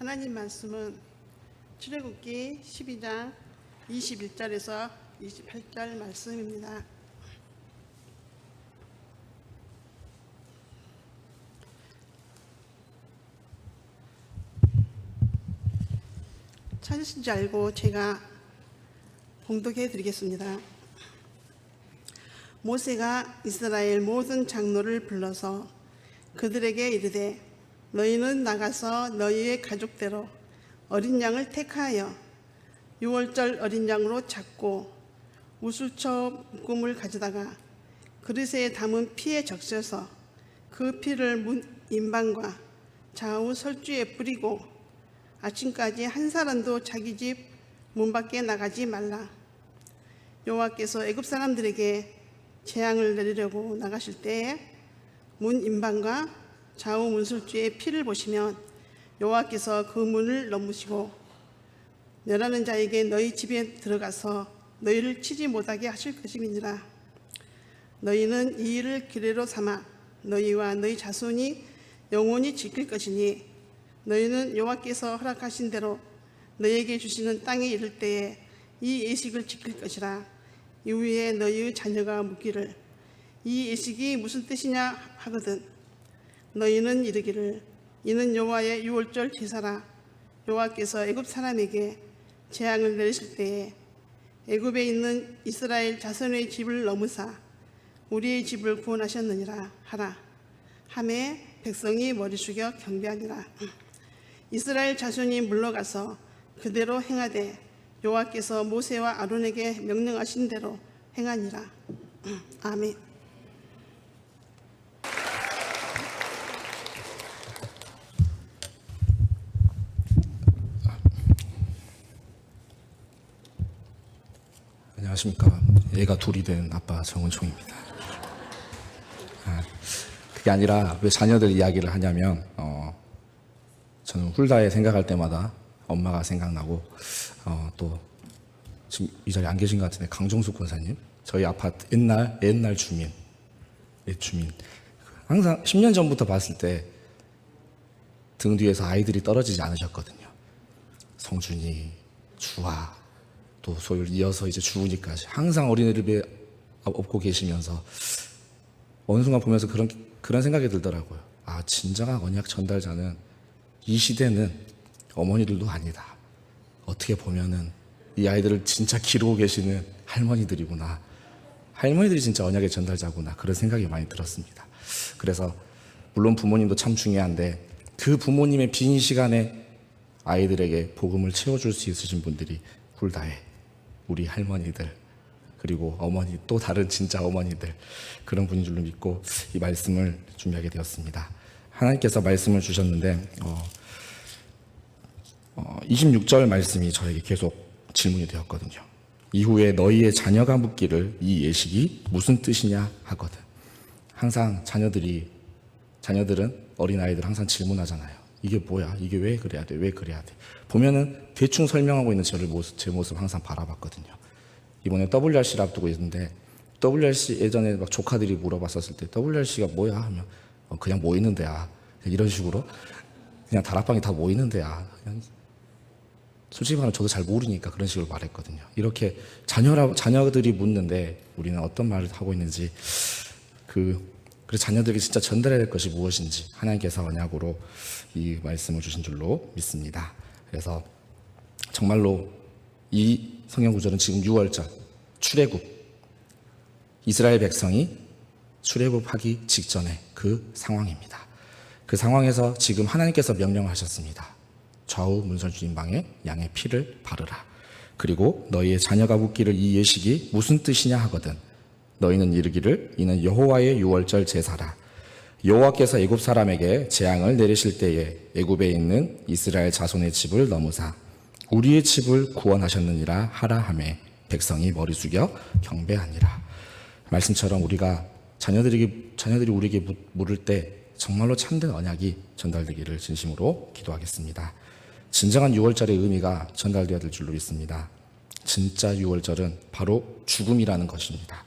하나님 말씀은 출애굽기 12장 21절에서 28절 말씀입니다. 찾으신 줄 알고 제가 봉독해 드리겠습니다. 모세가 이스라엘 모든 장로를 불러서 그들에게 이르되 너희는 나가서 너희의 가족대로 어린 양을 택하여 유월절 어린 양으로 잡고 우슬초 묶음을 가져다가 그릇에 담은 피에 적셔서 그 피를 문 임방과 좌우 설주에 뿌리고 아침까지 한 사람도 자기 집 문 밖에 나가지 말라. 여호와께서 애굽 사람들에게 재앙을 내리려고 나가실 때에 문 임방과 좌우 문설주의 피를 보시면 여호와께서 그 문을 넘으시고 멸하는 자에게 너희 집에 들어가서 너희를 치지 못하게 하실 것임이니라. 너희는 이 일을 규례로 삼아 너희와 너희 자손이 영원히 지킬 것이니 너희는 여호와께서 허락하신 대로 너희에게 주시는 땅에 이를 때에 이 예식을 지킬 것이라. 이후에 너희의 자녀가 묻기를 이 예식이 무슨 뜻이냐 하거든 너희는 이르기를 이는 여호와의 유월절 제사라. 여호와께서 애굽 사람에게 재앙을 내리실 때에 애굽에 있는 이스라엘 자손의 집을 넘으사 우리의 집을 구원하셨느니라 하라. 하매 백성이 머리 숙여 경배하니라. 이스라엘 자손이 물러가서 그대로 행하되 여호와께서 모세와 아론에게 명령하신 대로 행하니라. 아멘. 안녕하십니까. 애가 둘이 된 아빠 정은총입니다. 그게 아니라 왜 자녀들 이야기를 하냐면 저는 훌다에 생각할 때마다 엄마가 생각나고 또 지금 이 자리에 안 계신 것 같은데 강종숙 권사님 저희 아파트 옛날 주민 옛 주민 항상 10년 전부터 봤을 때 등 뒤에서 아이들이 떨어지지 않으셨거든요. 성준이, 주아 또 소율 이어서 이제 주은이까지 항상 어린이집에 업고 계시면서 어느 순간 보면서 그런 생각이 들더라고요. 아, 진정한 언약 전달자는 이 시대는 어머니들도 아니다. 어떻게 보면은 이 아이들을 진짜 기르고 계시는 할머니들이구나. 할머니들이 진짜 언약의 전달자구나. 그런 생각이 많이 들었습니다. 그래서 물론 부모님도 참 중요한데 그 부모님의 빈 시간에 아이들에게 복음을 채워줄 수 있으신 분들이 훌다에 우리 할머니들 그리고 어머니 또 다른 진짜 어머니들 그런 분인 줄로 믿고 이 말씀을 준비하게 되었습니다. 하나님께서 말씀을 주셨는데 26절 말씀이 저에게 계속 질문이 되었거든요. 이후에 너희의 자녀가 묻기를 이 예식이 무슨 뜻이냐 하거든. 항상 자녀들은 어린아이들 항상 질문하잖아요. 이게 뭐야? 이게 왜 그래야 돼? 왜 그래야 돼? 보면은 대충 설명하고 있는 제 모습 항상 바라봤거든요. 이번에 WRC를 앞두고 있는데 WRC 예전에 막 조카들이 물어봤었을 때 WRC가 뭐야? 하면 그냥 모이는 데야. 이런 식으로 그냥 다락방이 다 모이는 데야. 그냥 솔직히 말하면 저도 잘 모르니까 그런 식으로 말했거든요. 이렇게 자녀들이 묻는데 우리는 어떤 말을 하고 있는지 그래서 자녀들에게 진짜 전달해야 될 것이 무엇인지 하나님께서 언약으로 이 말씀을 주신 줄로 믿습니다. 그래서 정말로 이 성경 구절은 지금 6월절 출애굽 이스라엘 백성이 출애굽하기 직전의 그 상황입니다. 그 상황에서 지금 하나님께서 명령하셨습니다. 좌우 문설주 임방에 양의 피를 바르라. 그리고 너희의 자녀가 묻기를 이 예식이 무슨 뜻이냐 하거든 너희는 이르기를 이는 여호와의 유월절 제사라. 여호와께서 애굽 사람에게 재앙을 내리실 때에 애굽에 있는 이스라엘 자손의 집을 넘으사 우리의 집을 구원하셨느니라 하라 하매 백성이 머리 숙여 경배하니라. 말씀처럼 우리가 자녀들이 우리에게 물을 때 정말로 참된 언약이 전달되기를 진심으로 기도하겠습니다. 진정한 유월절의 의미가 전달되어야 될 줄로 믿습니다. 진짜 유월절은 바로 죽음이라는 것입니다.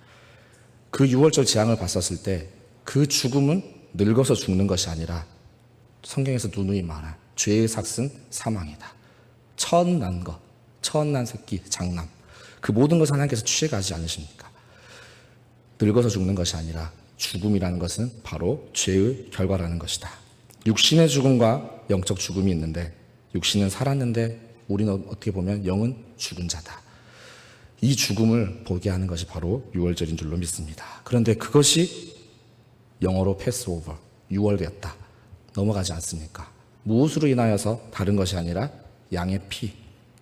그 유월절 재앙을 봤었을 때 그 죽음은 늙어서 죽는 것이 아니라 성경에서 누누이 말한 죄의 삭은 사망이다. 처음 난 것, 처음 난 새끼, 장남, 그 모든 것을 하나님께서 취해가지 않으십니까? 늙어서 죽는 것이 아니라 죽음이라는 것은 바로 죄의 결과라는 것이다. 육신의 죽음과 영적 죽음이 있는데, 육신은 살았는데 우리는 어떻게 보면 영은 죽은 자다. 이 죽음을 보게 하는 것이 바로 유월절인 줄로 믿습니다. 그런데 그것이 영어로 패스오버, 유월되었다, 넘어가지 않습니까? 무엇으로 인하여서? 다른 것이 아니라 양의 피,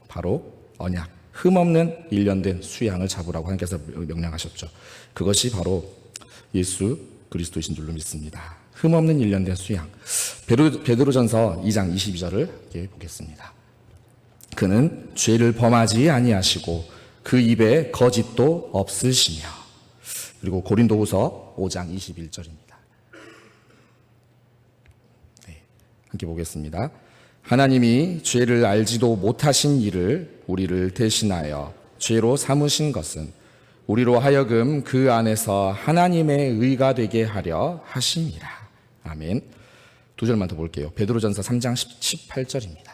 바로 언약, 흠없는 일련된 수양을 잡으라고 하나님께서 명령하셨죠. 그것이 바로 예수 그리스도이신 줄로 믿습니다. 흠없는 일련된 수양. 베드로전서 2장 22절을 보겠습니다. 그는 죄를 범하지 아니하시고 그 입에 거짓도 없으시며. 그리고 고린도후서 5장 21절입니다. 함께 보겠습니다. 하나님이 죄를 알지도 못하신 이를 우리를 대신하여 죄로 삼으신 것은 우리로 하여금 그 안에서 하나님의 의가 되게 하려 하심이라. 아멘. 두 절만 더 볼게요. 베드로전서 3장 18절입니다.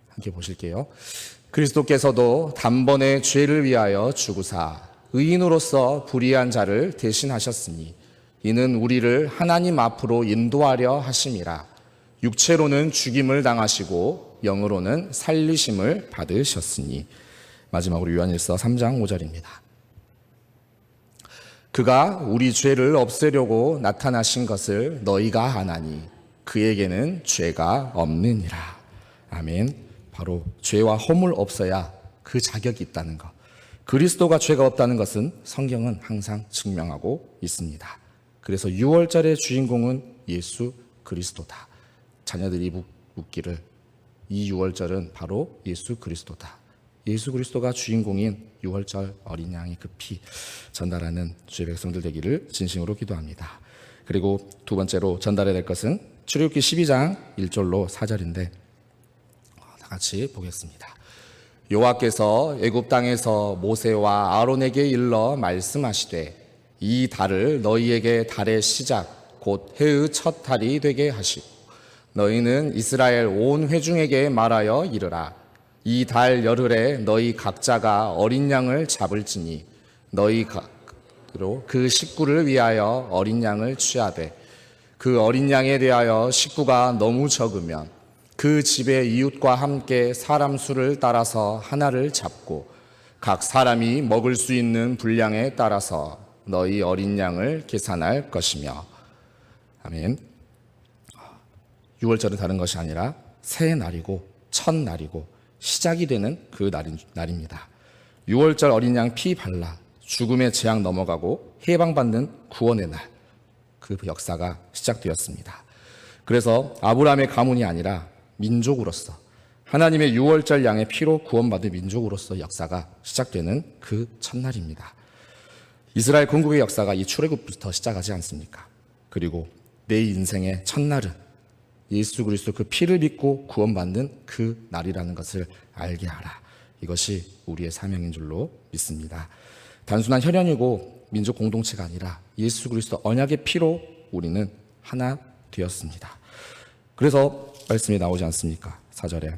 함께 보실게요. 그리스도께서도 단번에 죄를 위하여 죽으사 의인으로서 불의한 자를 대신하셨으니 이는 우리를 하나님 앞으로 인도하려 하심이라. 육체로는 죽임을 당하시고 영으로는 살리심을 받으셨으니. 마지막으로 요한일서 3장 5절입니다. 그가 우리 죄를 없애려고 나타나신 것을 너희가 아나니 그에게는 죄가 없느니라. 아멘. 바로 죄와 허물 없어야 그 자격이 있다는 것. 그리스도가 죄가 없다는 것은 성경은 항상 증명하고 있습니다. 그래서 6월절의 주인공은 예수 그리스도다. 자녀들이 묻기를, 이 6월절은 바로 예수 그리스도다. 예수 그리스도가 주인공인 6월절 어린 양의 그 피 전달하는 주의 백성들 되기를 진심으로 기도합니다. 그리고 두 번째로 전달해야 될 것은 출애굽기 12장 1절로 4절인데 다 같이 보겠습니다. 여호와께서 애굽 땅에서 모세와 아론에게 일러 말씀하시되 이 달을 너희에게 달의 시작 곧 해의 첫 달이 되게 하시고 너희는 이스라엘 온 회중에게 말하여 이르라. 이 달 열흘에 너희 각자가 어린 양을 잡을지니 너희 각으로 그 식구를 위하여 어린 양을 취하되 그 어린 양에 대하여 식구가 너무 적으면 그 집의 이웃과 함께 사람 수를 따라서 하나를 잡고 각 사람이 먹을 수 있는 분량에 따라서 너희 어린 양을 계산할 것이며. 아멘. 6월절은 다른 것이 아니라 새 날이고 첫 날이고 시작이 되는 그 날입니다. 6월절 어린 양 피 발라 죽음의 재앙 넘어가고 해방받는 구원의 날, 그 역사가 시작되었습니다. 그래서 아브라함의 가문이 아니라 민족으로서 하나님의 6월절 양의 피로 구원받은 민족으로서 역사가 시작되는 그 첫날입니다. 이스라엘 건국의 역사가 이 출애굽부터 시작하지 않습니까? 그리고 내 인생의 첫날은 예수 그리스도 그 피를 믿고 구원받는 그 날이라는 것을 알게 하라. 이것이 우리의 사명인 줄로 믿습니다. 단순한 혈연이고 민족 공동체가 아니라 예수 그리스도 언약의 피로 우리는 하나 되었습니다. 그래서 말씀이 나오지 않습니까? 4절에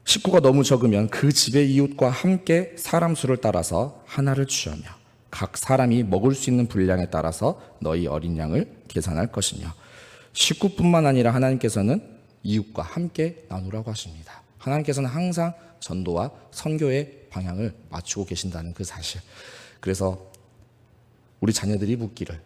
식구가 너무 적으면 그 집의 이웃과 함께 사람 수를 따라서 하나를 취하며 각 사람이 먹을 수 있는 분량에 따라서 너희 어린 양을 계산할 것이며. 식구뿐만 아니라 하나님께서는 이웃과 함께 나누라고 하십니다. 하나님께서는 항상 전도와 선교의 방향을 맞추고 계신다는 그 사실. 그래서 우리 자녀들이 묻기를,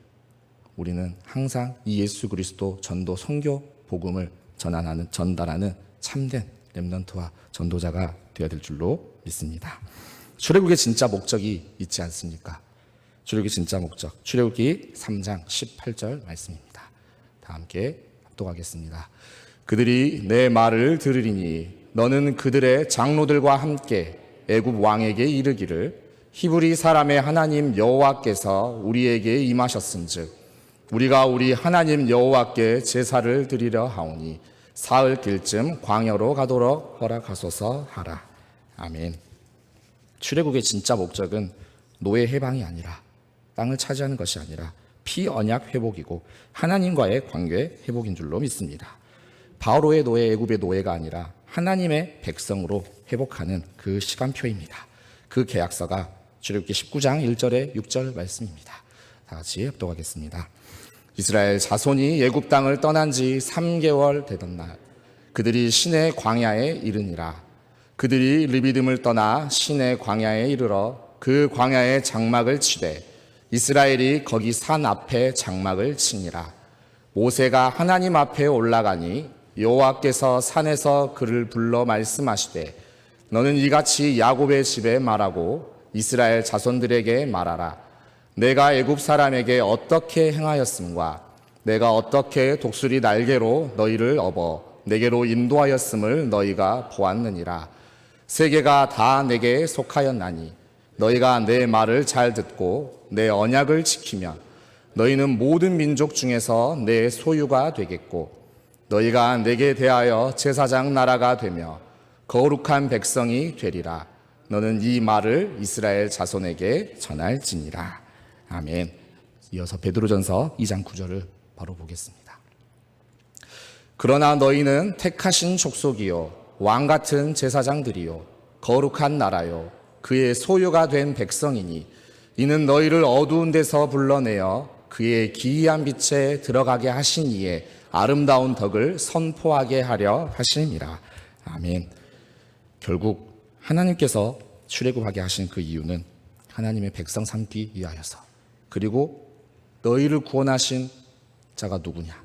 우리는 항상 이 예수 그리스도 전도 선교 복음을 전달하는 참된 렘넌트와 전도자가 되어야 될 줄로 믿습니다. 출애굽의 진짜 목적이 있지 않습니까? 출애굽의 진짜 목적, 출애굽기 3장 18절 말씀입니다. 다 함께 합독하겠습니다. 그들이 내 말을 들으리니 너는 그들의 장로들과 함께 애굽 왕에게 이르기를 히브리 사람의 하나님 여호와께서 우리에게 임하셨은즉 우리가 우리 하나님 여호와께 제사를 드리려 하오니 사흘 길쯤 광야로 가도록 허락하소서 하라. 아멘. 출애굽의 진짜 목적은 노예 해방이 아니라, 땅을 차지하는 것이 아니라 피언약 회복이고 하나님과의 관계 회복인 줄로 믿습니다. 바로의 노예, 애굽의 노예가 아니라 하나님의 백성으로 회복하는 그 시간표입니다. 그 계약서가 출애굽기 19장 1절에 6절 말씀입니다. 다 같이 합독하겠습니다. 이스라엘 자손이 애굽 땅을 떠난 지 3개월 되던 날 그들이 시내 광야에 이르니라. 그들이 르비딤을 떠나 시내 광야에 이르러 그 광야에 장막을 치되 이스라엘이 거기 산 앞에 장막을 치니라. 모세가 하나님 앞에 올라가니 여호와께서 산에서 그를 불러 말씀하시되 너는 이같이 야곱의 집에 말하고 이스라엘 자손들에게 말하라. 내가 애굽 사람에게 어떻게 행하였음과 내가 어떻게 독수리 날개로 너희를 업어 내게로 인도하였음을 너희가 보았느니라. 세계가 다 내게 속하였나니 너희가 내 말을 잘 듣고 내 언약을 지키면 너희는 모든 민족 중에서 내 소유가 되겠고 너희가 내게 대하여 제사장 나라가 되며 거룩한 백성이 되리라. 너는 이 말을 이스라엘 자손에게 전할지니라. 아멘. 이어서 베드로전서 2장 9절을 바로 보겠습니다. 그러나 너희는 택하신 족속이요 왕 같은 제사장들이요 거룩한 나라요 그의 소유가 된 백성이니 이는 너희를 어두운 데서 불러내어 그의 기이한 빛에 들어가게 하신 이에 아름다운 덕을 선포하게 하려 하심이라. 아멘. 결국 하나님께서 출애굽하게 하신 그 이유는 하나님의 백성 삼기 위하여서, 그리고 너희를 구원하신 자가 누구냐,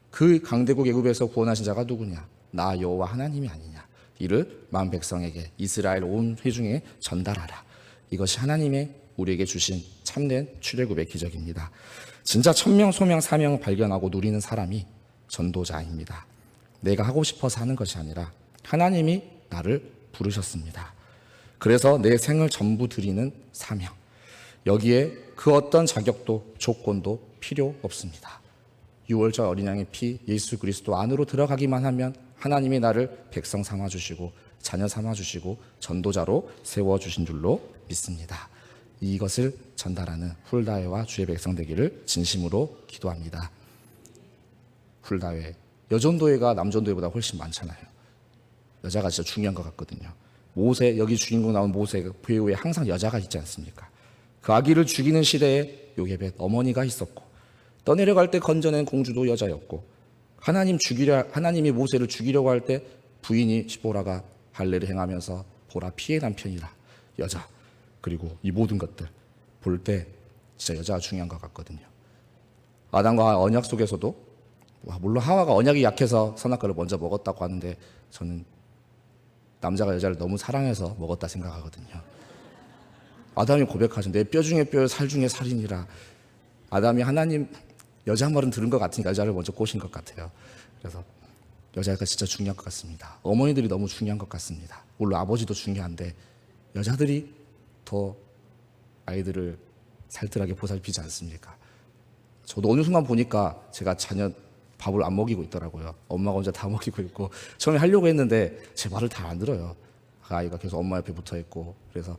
그 강대국 애굽에서 구원하신 자가 누구냐, 나 여호와 하나님이 아니냐, 이를 만 백성에게 이스라엘 온 회중에 전달하라. 이것이 하나님의 우리에게 주신 참된 출애굽의 기적입니다. 진짜 천명 소명 사명을 발견하고 누리는 사람이 전도자입니다. 내가 하고 싶어서 하는 것이 아니라 하나님이 나를 부르셨습니다. 그래서 내 생을 전부 드리는 사명, 여기에 그 어떤 자격도 조건도 필요 없습니다. 6월절 어린 양의 피 예수 그리스도 안으로 들어가기만 하면 하나님이 나를 백성 삼아주시고 자녀 삼아주시고 전도자로 세워주신 줄로 믿습니다. 이것을 전달하는 훌다회와 주의 백성 되기를 진심으로 기도합니다. 훌다회, 여전도회가 남전도회보다 훨씬 많잖아요. 여자가 진짜 중요한 것 같거든요. 모세, 여기 주인공 나온 모세 배후에 항상 여자가 있지 않습니까? 그 아기를 죽이는 시대에 요게벳 어머니가 있었고, 떠내려갈 때 건져낸 공주도 여자였고, 하나님이 모세를 죽이려고 할 때 부인이 시보라가 할례를 행하면서 보라 피해 남편이라 여자. 그리고 이 모든 것들 볼 때 진짜 여자가 중요한 것 같거든요. 아담과 언약 속에서도 물론 하와가 언약이 약해서 선악과를 먼저 먹었다고 하는데 저는 남자가 여자를 너무 사랑해서 먹었다 생각하거든요. 아담이 고백하죠. 내 뼈 중에 뼈, 살 중에 살이니라. 아담이 하나님 여자 한 말은 들은 것 같으니까 여자를 먼저 꼬신 것 같아요. 그래서 여자가 진짜 중요한 것 같습니다. 어머니들이 너무 중요한 것 같습니다. 물론 아버지도 중요한데 여자들이 더 아이들을 살뜰하게 보살피지 않습니까? 저도 어느 순간 보니까 제가 자녀 밥을 안 먹이고 있더라고요. 엄마가 혼자 다 먹이고 있고, 처음에 하려고 했는데 제 말을 다 안 들어요. 아이가 계속 엄마 옆에 붙어 있고, 그래서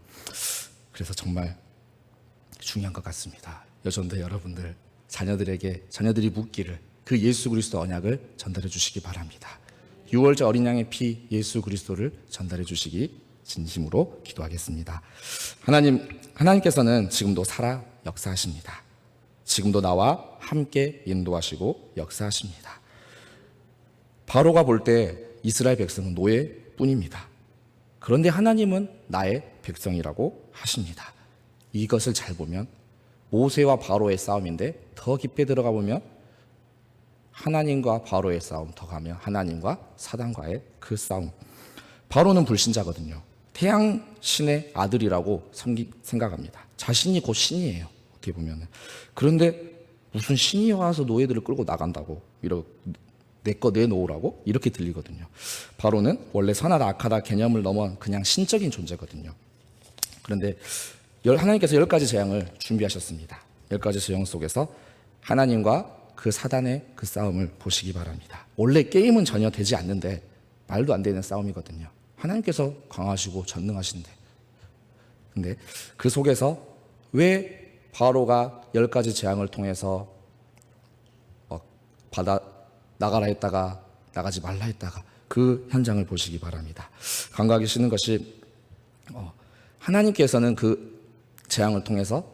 정말 중요한 것 같습니다. 여전도 여러분들 자녀들이 묻기를 그 예수 그리스도 언약을 전달해 주시기 바랍니다. 6월절 어린 양의 피 예수 그리스도를 전달해 주시기 진심으로 기도하겠습니다. 하나님께서는 지금도 살아 역사하십니다. 지금도 나와 함께 인도하시고 역사하십니다. 바로가 볼 때 이스라엘 백성은 노예뿐입니다. 그런데 하나님은 나의 백성이라고 하십니다. 이것을 잘 보면 모세와 바로의 싸움인데 더 깊게 들어가 보면 하나님과 바로의 싸움, 더 가면 하나님과 사단과의 그 싸움. 바로는 불신자거든요. 태양신의 아들이라고 생각합니다. 자신이 곧 신이에요. 어떻게 보면. 그런데 무슨 신이 와서 노예들을 끌고 나간다고, 내 거 내놓으라고 이렇게 들리거든요. 바로는 원래 선하다 악하다 개념을 넘어 그냥 신적인 존재거든요. 그런데 하나님께서 10가지 재앙을 준비하셨습니다. 10가지 재앙 속에서 하나님과 그 사단의 그 싸움을 보시기 바랍니다. 원래 게임은 전혀 되지 않는데 말도 안 되는 싸움이거든요. 하나님께서 강하시고 전능하신데, 근데 그 속에서 왜 바로가 10가지 재앙을 통해서 나가라 했다가 나가지 말라 했다가 그 현장을 보시기 바랍니다. 간과하기 싫은 것이 하나님께서는 그 재앙을 통해서,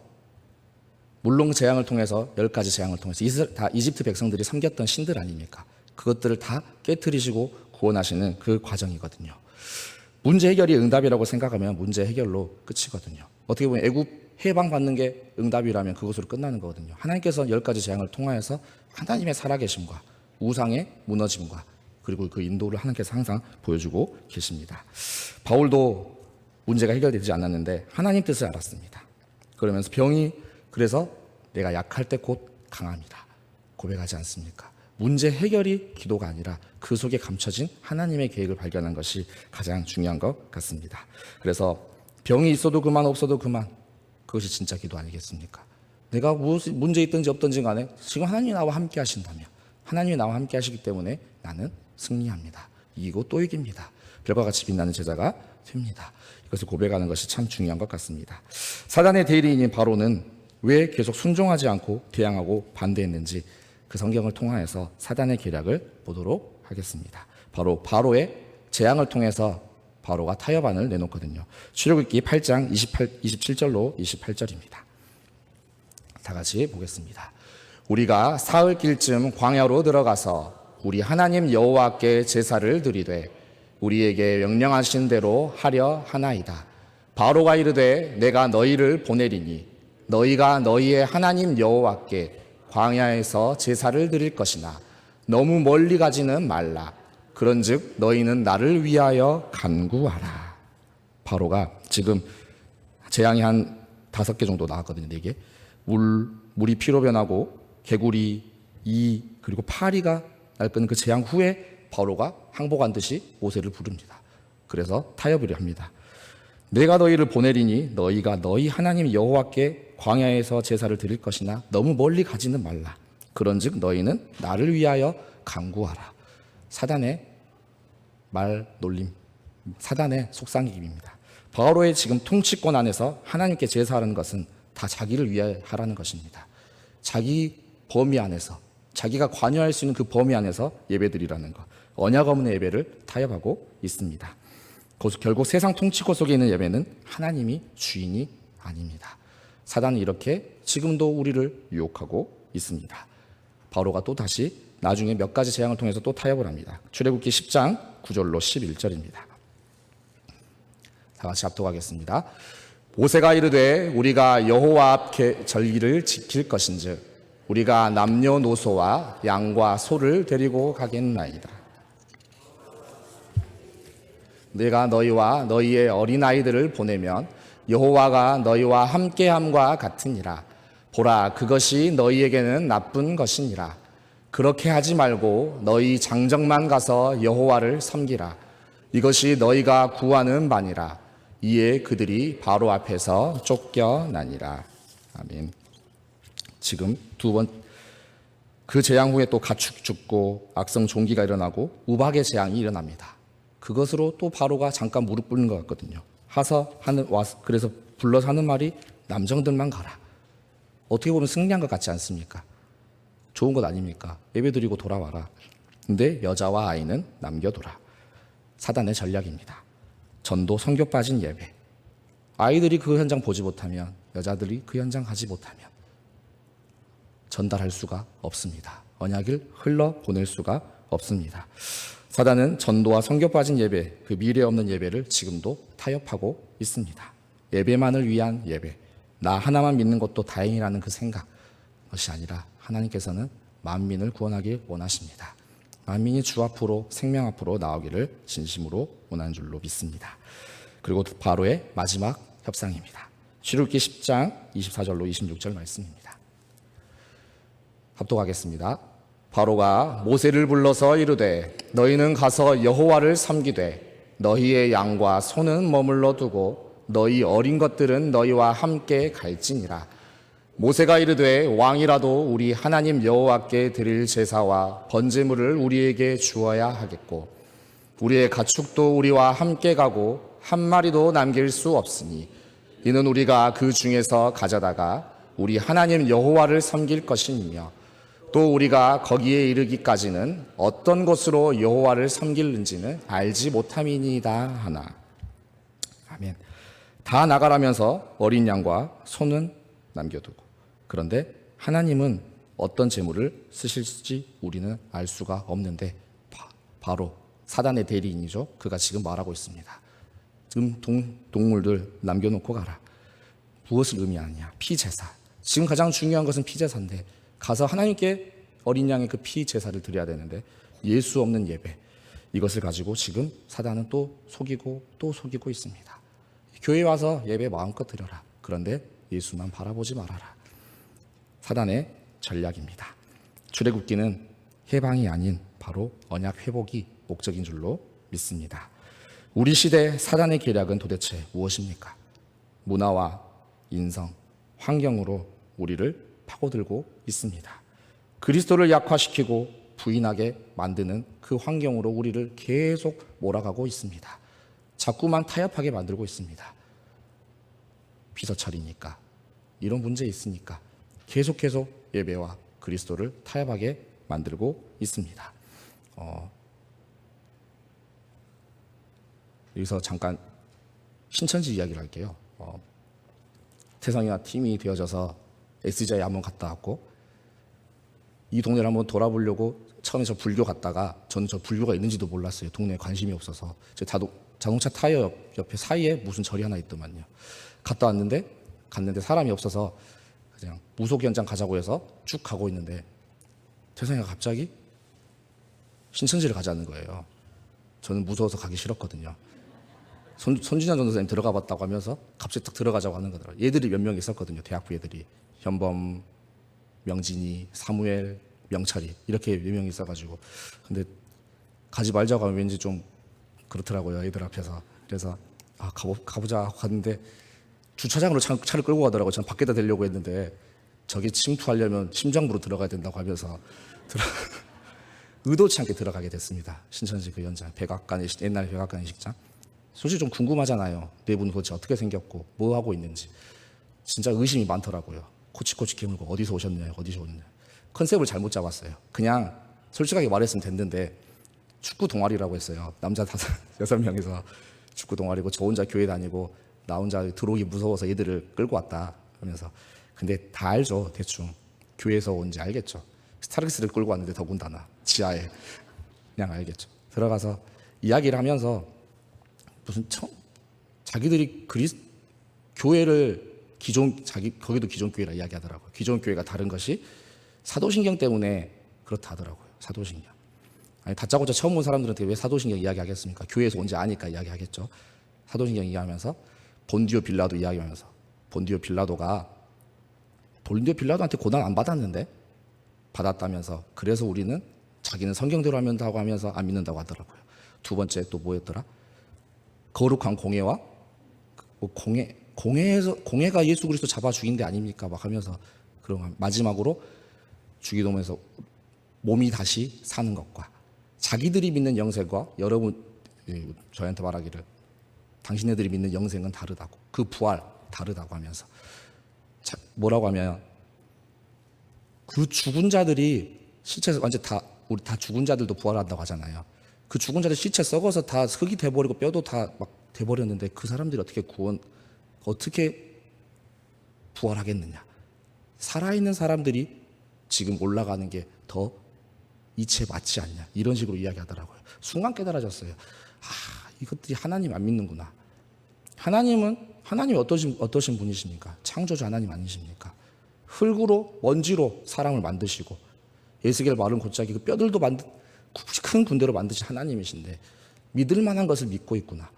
물론 재앙을 통해서 10가지 재앙을 통해서 다 이집트 백성들이 섬겼던 신들 아닙니까? 그것들을 다 깨트리시고 구원하시는 그 과정이거든요. 문제 해결이 응답이라고 생각하면 문제 해결로 끝이거든요. 어떻게 보면 애굽 해방받는 게 응답이라면 그것으로 끝나는 거거든요. 하나님께서 10가지 재앙을 통하여서 하나님의 살아계심과 우상의 무너짐과 그리고 그 인도를 하나님께서 항상 보여주고 계십니다. 바울도 문제가 해결되지 않았는데 하나님 뜻을 알았습니다. 그러면서 그래서 내가 약할 때 곧 강합니다 고백하지 않습니까? 문제 해결이 기도가 아니라 그 속에 감춰진 하나님의 계획을 발견한 것이 가장 중요한 것 같습니다. 그래서 병이 있어도 그만, 없어도 그만, 그것이 진짜 기도 아니겠습니까? 내가 무엇이 문제 있든지 없든지 간에 지금 하나님이 나와 함께 하신다며, 하나님이 나와 함께 하시기 때문에 나는 승리합니다. 이기고 또 이깁니다. 별과 같이 빛나는 제자가 됩니다. 이것을 고백하는 것이 참 중요한 것 같습니다. 사단의 대리인인 바로는 왜 계속 순종하지 않고 대항하고 반대했는지 그 성경을 통하여서 사단의 계략을 보도록 하겠습니다. 바로 바로의 재앙을 통해서 바로가 타협안을 내놓거든요. 출애굽기 8장 27절로 28절입니다. 다 같이 보겠습니다. 우리가 사흘길쯤 광야로 들어가서 우리 하나님 여호와께 제사를 드리되 우리에게 명령하신 대로 하려 하나이다. 바로가 이르되 내가 너희를 보내리니 너희가 너희의 하나님 여호와께 광야에서 제사를 드릴 것이나 너무 멀리 가지는 말라. 그런즉 너희는 나를 위하여 간구하라. 바로가 지금 재앙이 한 5개 정도 나왔거든요. 4개. 물이 피로 변하고 개구리, 그리고 파리가 날끄는 그 재앙 후에 바로가 항복한 듯이 모세를 부릅니다. 그래서 타협을 합니다. 내가 너희를 보내리니 너희가 너희 하나님 여호와께 광야에서 제사를 드릴 것이나 너무 멀리 가지는 말라. 그런즉 너희는 나를 위하여 간구하라. 사단의 말 놀림, 사단의 속삭임입니다. 바로의 지금 통치권 안에서 하나님께 제사하는 것은 다 자기를 위해 하라는 것입니다. 자기 범위 안에서, 자기가 관여할 수 있는 그 범위 안에서 예배드리라는 것, 언약 없는 예배를 타협하고 있습니다. 결국 세상 통치권 속에 있는 예배는 하나님이 주인이 아닙니다. 사단은 이렇게 지금도 우리를 유혹하고 있습니다. 바로가 또 다시 나중에 몇 가지 재앙을 통해서 또 타협을 합니다. 출애굽기 10장 9절로 11절입니다. 다 같이 합독하겠습니다. 모세가 이르되 우리가 여호와 앞 절기를 지킬 것인즉 우리가 남녀노소와 양과 소를 데리고 가겠나이다. 내가 너희와 너희의 어린아이들을 보내면 여호와가 너희와 함께함과 같으니라. 보라, 그것이 너희에게는 나쁜 것이니라. 그렇게 하지 말고 너희 장정만 가서 여호와를 섬기라. 이것이 너희가 구하는 바니라. 이에 그들이 바로 앞에서 쫓겨나니라. 아멘. 지금 그 재앙 후에 또 가축 죽고 악성 종기가 일어나고 우박의 재앙이 일어납니다. 그것으로 또 바로가 잠깐 무릎 꿇는 것 같거든요. 그래서 불러서 하는 말이 남정들만 가라. 어떻게 보면 승리한 것 같지 않습니까? 좋은 것 아닙니까? 예배드리고 돌아와라. 근데 여자와 아이는 남겨둬라. 사단의 전략입니다. 전도 선교 빠진 예배. 아이들이 그 현장 보지 못하면, 여자들이 그 현장 가지 못하면 전달할 수가 없습니다. 언약을 흘러보낼 수가 없습니다. 사단은 전도와 선교 빠진 예배, 그 미래 없는 예배를 지금도 타협하고 있습니다. 예배만을 위한 예배, 나 하나만 믿는 것도 다행이라는 그 생각, 것이 아니라 하나님께서는 만민을 구원하길 원하십니다. 만민이 주 앞으로, 생명 앞으로 나오기를 진심으로 원하는 줄로 믿습니다. 그리고 바로의 마지막 협상입니다. 출애굽기 10장 24절로 26절 말씀입니다. 합독하겠습니다. 바로가 모세를 불러서 이르되 너희는 가서 여호와를 섬기되 너희의 양과 소는 머물러 두고 너희 어린 것들은 너희와 함께 갈지니라. 모세가 이르되 왕이라도 우리 하나님 여호와께 드릴 제사와 번제물을 우리에게 주어야 하겠고 우리의 가축도 우리와 함께 가고 한 마리도 남길 수 없으니 이는 우리가 그 중에서 가져다가 우리 하나님 여호와를 섬길 것이며 또 우리가 거기에 이르기까지는 어떤 것으로 여호와를 섬길는지는 알지 못함이니이다 하나. 아멘. 다 나가라면서 어린 양과 소는 남겨두고, 그런데 하나님은 어떤 재물을 쓰실지 우리는 알 수가 없는데 바로 사단의 대리인이죠. 그가 지금 말하고 있습니다. 지금 동물들 남겨놓고 가라. 무엇을 의미하느냐? 피제사. 지금 가장 중요한 것은 피제사인데 가서 하나님께 어린 양의 그 피제사를 드려야 되는데 예수 없는 예배, 이것을 가지고 지금 사단은 또 속이고 또 속이고 있습니다. 교회 와서 예배 마음껏 드려라. 그런데 예수만 바라보지 말아라. 사단의 전략입니다. 출애굽기는 해방이 아닌 바로 언약 회복이 목적인 줄로 믿습니다. 우리 시대 사단의 계략은 도대체 무엇입니까? 문화와 인성, 환경으로 우리를 파고들고 있습니다. 그리스도를 약화시키고 부인하게 만드는 그 환경으로 우리를 계속 몰아가고 있습니다. 자꾸만 타협하게 만들고 있습니다. 피서철이니까, 이런 문제 있으니까 계속 예배와 그리스도를 타협하게 만들고 있습니다. 여기서 잠깐 신천지 이야기를 할게요. 태성이와 팀이 되어져서 SJ에 한번 갔다 왔고, 이 동네를 한번 돌아보려고 처음에 저 불교 갔다가, 저는 저 불교가 있는지도 몰랐어요. 동네에 관심이 없어서. 자동차 타이어 옆에 사이에 무슨 절이 하나 있더만요. 갔는데 사람이 없어서 그냥 무속 현장 가자고 해서 쭉 가고 있는데 태성이가 갑자기 신천지를 가자는 거예요. 저는 무서워서 가기 싫었거든요. 손준현 전도사님 들어가 봤다고 하면서 갑자기 딱 들어가자고 하는 거더라고요. 얘들이 몇 명 있었거든요. 대학부 애들이. 현범, 명진이, 사무엘, 명철이, 이렇게 몇 명 있어가지고. 근데 가지 말자고 하면 왠지 좀 그렇더라고요. 애들 앞에서. 그래서 가보자 하고 갔는데 주차장으로 차를 끌고 가더라고요. 저는 밖에다 대려고 했는데 저기 침투하려면 심장부로 들어가야 된다고 하면서 의도치 않게 들어가게 됐습니다. 신천지 그 현장, 옛날 백악관 식장. 솔직히 좀 궁금하잖아요. 내부는 도대체 어떻게 생겼고 뭐 하고 있는지. 진짜 의심이 많더라고요. 코치코치 깨물고 어디서 오셨냐. 컨셉을 잘못 잡았어요. 그냥 솔직하게 말했으면 됐는데 축구 동아리라고 했어요. 남자 6명이서 축구 동아리고, 저 혼자 교회 다니고 나 혼자 들어오기 무서워서 얘들을 끌고 왔다 하면서. 근데 다 알죠. 대충 교회에서 온지 알겠죠. 스타렉스를 끌고 왔는데 더군다나 지하에. 그냥 알겠죠. 들어가서 이야기를 하면서 자기들이 교회를 거기도 기존 교회라 이야기하더라고요. 기존 교회가 다른 것이 사도신경 때문에 그렇다 하더라고요. 사도신경. 아니, 다짜고짜 처음 온 사람들한테 왜 사도신경 이야기하겠습니까? 교회에서 온지 아니까 이야기하겠죠. 사도신경 이야기하면서 본디오 빌라도 이야기하면서, 본디오 빌라도한테 고난 안 받았는데 받았다면서, 그래서 우리는 자기는 성경대로 한다고 하면서 안 믿는다고 하더라고요. 두 번째 또 뭐였더라? 거룩한 공예와 공예가 예수 그리스도 잡아 죽인 데 아닙니까? 막 하면서. 그런 마지막으로 주기도문에서 몸이 다시 사는 것과 자기들이 믿는 영생과 여러분 저희한테 말하기를 당신네들이 믿는 영생은 다르다고, 그 부활 다르다고 하면서 뭐라고 하면 그 죽은 자들이 시체에서 완전 우리 다 죽은 자들도 부활한다고 하잖아요. 그 죽은 자들 시체 썩어서 다 흙이 돼버리고 뼈도 다 막 돼버렸는데 그 사람들이 어떻게 부활하겠느냐. 살아있는 사람들이 지금 올라가는 게 더 이치에 맞지 않냐. 이런 식으로 이야기하더라고요. 순간 깨달아졌어요. 이것들이 하나님 안 믿는구나. 하나님이 어떠신 분이십니까? 창조주 하나님 아니십니까? 흙으로 먼지로 사람을 만드시고 에스겔 마른 골짜기 그 뼈들도 큰 군대로 만드신 하나님이신데 믿을 만한 것을 믿고 있구나.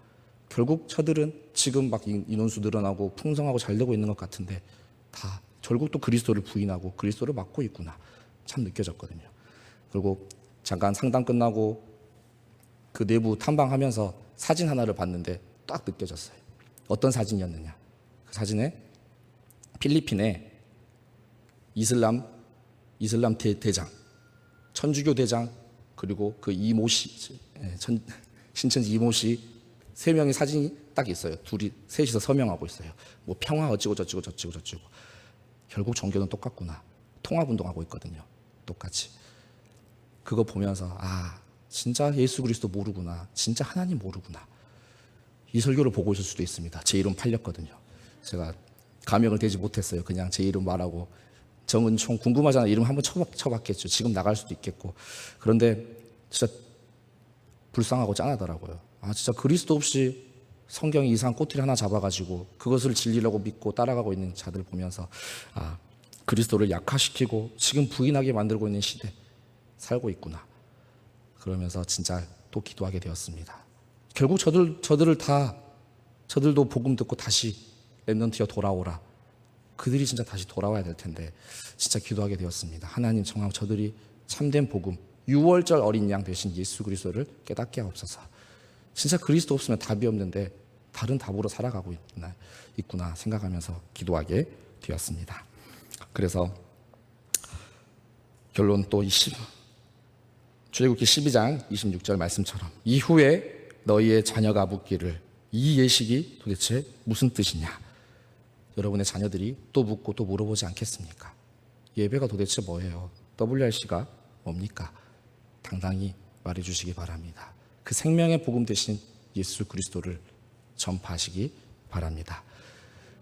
결국 저들은 지금 막 인원수 늘어나고 풍성하고 잘 되고 있는 것 같은데 다 결국 또 그리스도를 부인하고 그리스도를 맡고 있구나. 참 느껴졌거든요. 그리고 잠깐 상담 끝나고 그 내부 탐방하면서 사진 하나를 봤는데 딱 느껴졌어요. 어떤 사진이었느냐. 그 사진에 필리핀의 이슬람 대장, 천주교 대장, 그리고 그 이모씨, 신천지 이모씨 3명의 사진이 딱 있어요. 셋이서 서명하고 있어요. 뭐 평화 어찌고 저찌고. 결국 종교는 똑같구나. 통합운동하고 있거든요. 똑같이. 그거 보면서 진짜 예수 그리스도 모르구나, 진짜 하나님 모르구나. 이 설교를 보고 있을 수도 있습니다. 제 이름 팔렸거든요. 제가 가명을 대지 못했어요. 그냥 제 이름 말하고, 정은총 궁금하잖아. 이름 한번 쳐봤겠죠. 지금 나갈 수도 있겠고. 그런데 진짜 불쌍하고 짠하더라고요. 진짜 그리스도 없이 성경에 이상한 꼬투리 하나 잡아가지고 그것을 진리라고 믿고 따라가고 있는 자들 보면서 그리스도를 약화시키고 지금 부인하게 만들고 있는 시대 살고 있구나. 그러면서 진짜 또 기도하게 되었습니다. 결국 저들도 복음 듣고 다시 렘넌트여 돌아오라. 그들이 진짜 다시 돌아와야 될 텐데 진짜 기도하게 되었습니다. 하나님 정말 저들이 참된 복음, 6월절 어린 양 되신 예수 그리스도를 깨닫게 하옵소서. 진짜 그리스도 없으면 답이 없는데 다른 답으로 살아가고 있구나 생각하면서 기도하게 되었습니다. 그래서 결론 또 출애굽기 12장 26절 말씀처럼 이후에 너희의 자녀가 묻기를 이 예식이 도대체 무슨 뜻이냐. 여러분의 자녀들이 또 묻고 또 물어보지 않겠습니까? 예배가 도대체 뭐예요? WRC가 뭡니까? 당당히 말해주시기 바랍니다. 그 생명의 복음 대신 예수 그리스도를 전파하시기 바랍니다.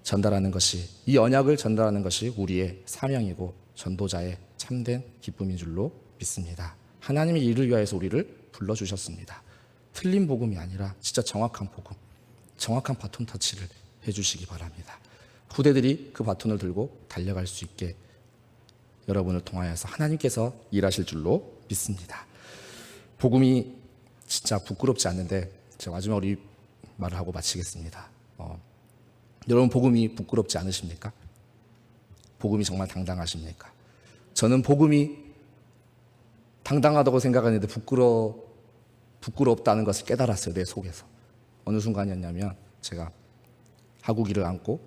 전달하는 것이, 이 언약을 전달하는 것이 우리의 사명이고 전도자의 참된 기쁨인 줄로 믿습니다. 하나님이 이를 위하여서 우리를 불러주셨습니다. 틀린 복음이 아니라 진짜 정확한 복음, 정확한 바톤 터치를 해주시기 바랍니다. 후대들이 그 바톤을 들고 달려갈 수 있게 여러분을 통하여서 하나님께서 일하실 줄로 믿습니다. 복음이 진짜 부끄럽지 않는데 제가 마지막으로 이 말을 하고 마치겠습니다. 여러분 복음이 부끄럽지 않으십니까? 복음이 정말 당당하십니까? 저는 복음이 당당하다고 생각하는데 부끄럽다는 것을 깨달았어요. 내 속에서. 어느 순간이었냐면 제가 하구기를 안고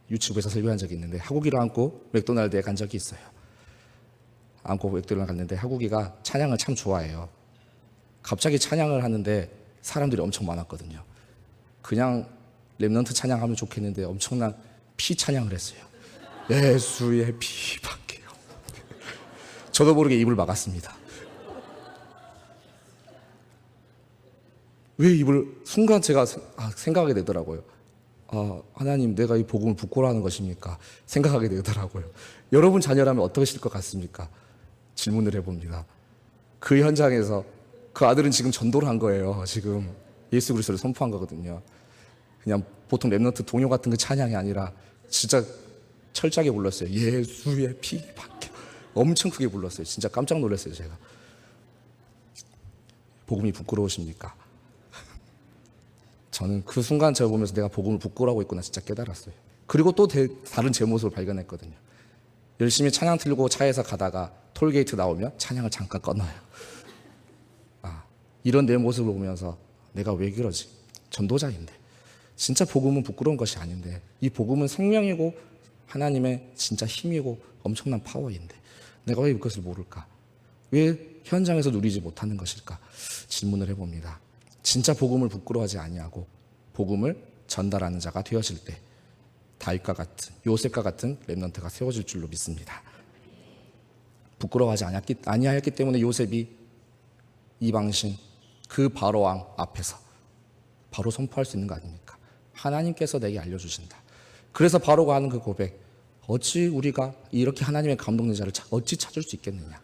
유튜브에서 설교한 적이 있는데 하구기를 안고 맥도날드에 간 적이 있어요. 안고 맥도날드 갔는데 하구기가 찬양을 참 좋아해요. 갑자기 찬양을 하는데 사람들이 엄청 많았거든요. 그냥 렘넌트 찬양하면 좋겠는데 엄청난 피 찬양을 했어요. 예수의 피밖에요. 저도 모르게 입을 막았습니다. 왜 입을, 순간 제가 생각하게 되더라고요. 하나님, 내가 이 복음을 부끄러워하는 것입니까? 생각하게 되더라고요. 여러분 자녀라면 어떠실 것 같습니까? 질문을 해봅니다. 그 현장에서 그 아들은 지금 전도를 한 거예요. 지금 예수 그리스도를 선포한 거거든요. 그냥 보통 렘넌트 동요 같은 그 찬양이 아니라 진짜 철저하게 불렀어요. 예수의 피밖에. 엄청 크게 불렀어요. 진짜 깜짝 놀랐어요, 제가. 복음이 부끄러우십니까? 저는 그 순간 제가 보면서 내가 복음을 부끄러워하고 있구나 진짜 깨달았어요. 그리고 또 다른 제 모습을 발견했거든요. 열심히 찬양 틀고 차에서 가다가 톨게이트 나오면 찬양을 잠깐 꺼놔요. 이런 내 모습을 보면서 내가 왜 그러지? 전도자인데. 진짜 복음은 부끄러운 것이 아닌데, 이 복음은 생명이고 하나님의 진짜 힘이고 엄청난 파워인데 내가 왜 그것을 모를까? 왜 현장에서 누리지 못하는 것일까? 질문을 해봅니다. 진짜 복음을 부끄러워하지 아니하고 복음을 전달하는 자가 되어질 때 다윗과 같은, 요셉과 같은 렘넌트가 세워질 줄로 믿습니다. 부끄러워하지 아니하였기 때문에 요셉이 이방신 그 바로왕 앞에서 바로 선포할 수 있는 거 아닙니까? 하나님께서 내게 알려주신다. 그래서 바로가 하는 그 고백, 어찌 우리가 이렇게 하나님의 감동된 자를 어찌 찾을 수 있겠느냐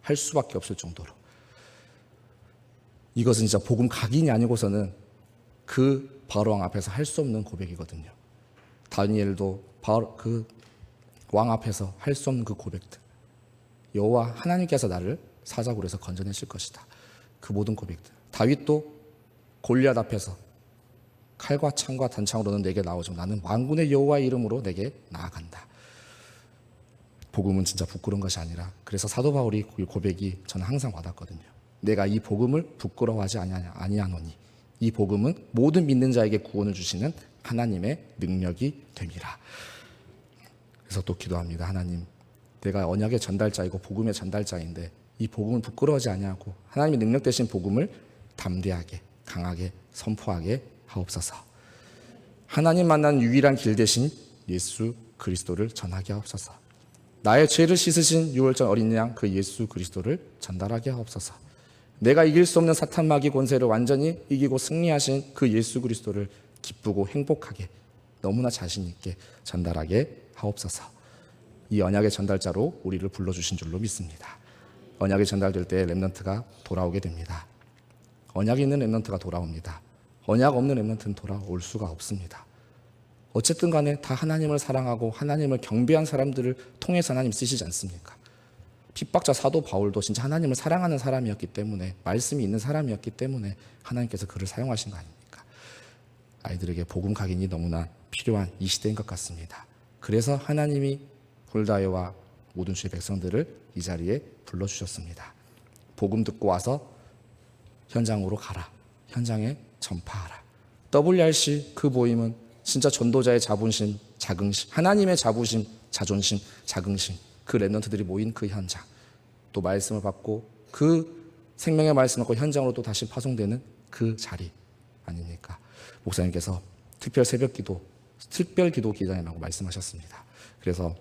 할 수밖에 없을 정도로, 이것은 진짜 복음 각인이 아니고서는 그 바로왕 앞에서 할 수 없는 고백이거든요. 다니엘도 그 왕 앞에서 할 수 없는 그 고백들, 여호와 하나님께서 나를 사자굴에서 건져내실 것이다. 그 모든 고백들. 다윗도 골리앗 앞에서 칼과 창과 단창으로는 내게 나오죠. 나는 만군의 여호와의 이름으로 내게 나아간다. 복음은 진짜 부끄러운 것이 아니라, 그래서 사도 바울이 고백이 저는 항상 와닿거든요. 내가 이 복음을 부끄러워하지 아니하노니 이 복음은 모든 믿는 자에게 구원을 주시는 하나님의 능력이 됨이라. 그래서 또 기도합니다. 하나님, 내가 언약의 전달자이고 복음의 전달자인데 이 복음을 부끄러워하지 아니하고 하나님의 능력 되신 복음을 담대하게 강하게 선포하게 하옵소서. 하나님 만난 유일한 길 대신 예수 그리스도를 전하게 하옵소서. 나의 죄를 씻으신 유월절 어린 양 그 예수 그리스도를 전달하게 하옵소서. 내가 이길 수 없는 사탄 마귀 권세를 완전히 이기고 승리하신 그 예수 그리스도를 기쁘고 행복하게 너무나 자신 있게 전달하게 하옵소서. 이 언약의 전달자로 우리를 불러주신 줄로 믿습니다. 언약이 전달될 때 렘넌트가 돌아오게 됩니다. 언약이 있는 렘넌트가 돌아옵니다. 언약 없는 렘넌트는 돌아올 수가 없습니다. 어쨌든 간에 다 하나님을 사랑하고 하나님을 경배한 사람들을 통해서 하나님 쓰시지 않습니까? 핍박자 사도 바울도 진짜 하나님을 사랑하는 사람이었기 때문에, 말씀이 있는 사람이었기 때문에 하나님께서 그를 사용하신 거 아닙니까? 아이들에게 복음 각인이 너무나 필요한 이 시대인 것 같습니다. 그래서 하나님이 홀다이와 모든 주의 백성들을 이 자리에 불러주셨습니다. 복음 듣고 와서 현장으로 가라. 현장에 전파하라. WRC 그 모임은 진짜 전도자의 자존심, 자긍심, 하나님의 자부심, 자존심, 자긍심, 그 렘넌트들이 모인 그 현장, 또 말씀을 받고 그 생명의 말씀을 받고 현장으로 또 다시 파송되는 그 자리 아닙니까? 목사님께서 특별 새벽 기도, 특별 기도 기간이라고 말씀하셨습니다. 그래서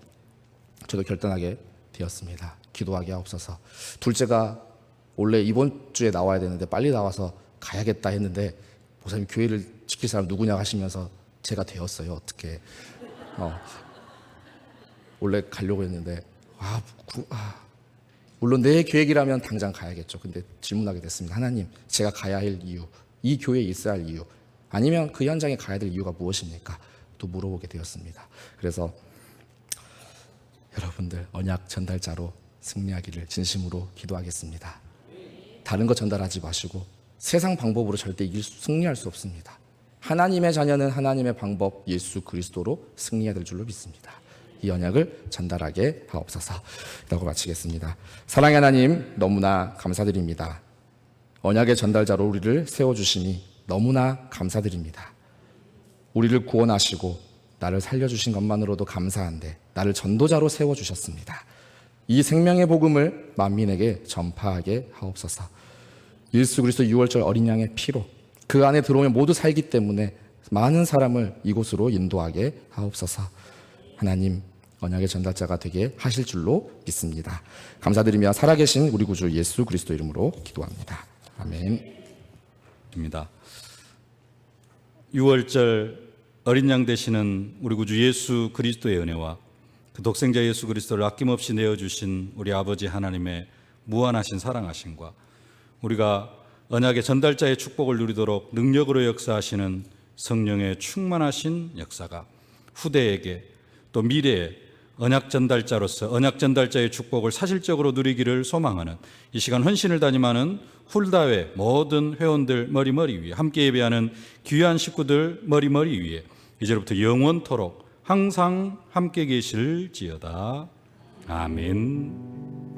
저도 결단하게 되었습니다. 기도하게 하옵소서. 둘째가 원래 이번 주에 나와야 되는데 빨리 나와서 가야겠다 했는데, 목사님 교회를 지킬 사람 누구냐 하시면서 제가 되었어요. 어떻게 원래 가려고 했는데 물론 내 계획이라면 당장 가야겠죠. 근데 질문하게 됐습니다. 하나님, 제가 가야 할 이유, 이 교회에 있어야 할 이유, 아니면 그 현장에 가야 될 이유가 무엇입니까? 또 물어보게 되었습니다. 그래서 여러분들 언약 전달자로 승리하기를 진심으로 기도하겠습니다. 다른 거 전달하지 마시고 세상 방법으로 절대 승리할 수 없습니다. 하나님의 자녀는 하나님의 방법 예수 그리스도로 승리해야 될 줄로 믿습니다. 이 언약을 전달하게 하옵소서. 라고 마치겠습니다. 사랑의 하나님, 너무나 감사드립니다. 언약의 전달자로 우리를 세워주시니 너무나 감사드립니다. 우리를 구원하시고 나를 살려주신 것만으로도 감사한데 나를 전도자로 세워주셨습니다. 이 생명의 복음을 만민에게 전파하게 하옵소서. 예수 그리스도 유월절 어린 양의 피로 그 안에 들어오면 모두 살기 때문에 많은 사람을 이곳으로 인도하게 하옵소서. 하나님, 언약의 전달자가 되게 하실 줄로 믿습니다. 감사드리며 살아계신 우리 구주 예수 그리스도 이름으로 기도합니다. 아멘. 입니다. 6월절 어린 양 되시는 우리 구주 예수 그리스도의 은혜와 그 독생자 예수 그리스도를 아낌없이 내어주신 우리 아버지 하나님의 무한하신 사랑하심과 우리가 언약의 전달자의 축복을 누리도록 능력으로 역사하시는 성령의 충만하신 역사가 후대에게 또 미래에 언약 전달자로서 언약 전달자의 축복을 사실적으로 누리기를 소망하는 이 시간 헌신을 다짐하는 훌다회 모든 회원들 머리머리 위에 함께 예배하는 귀한 식구들 머리머리 위에 이제부터 영원토록 항상 함께 계실지어다. 아멘.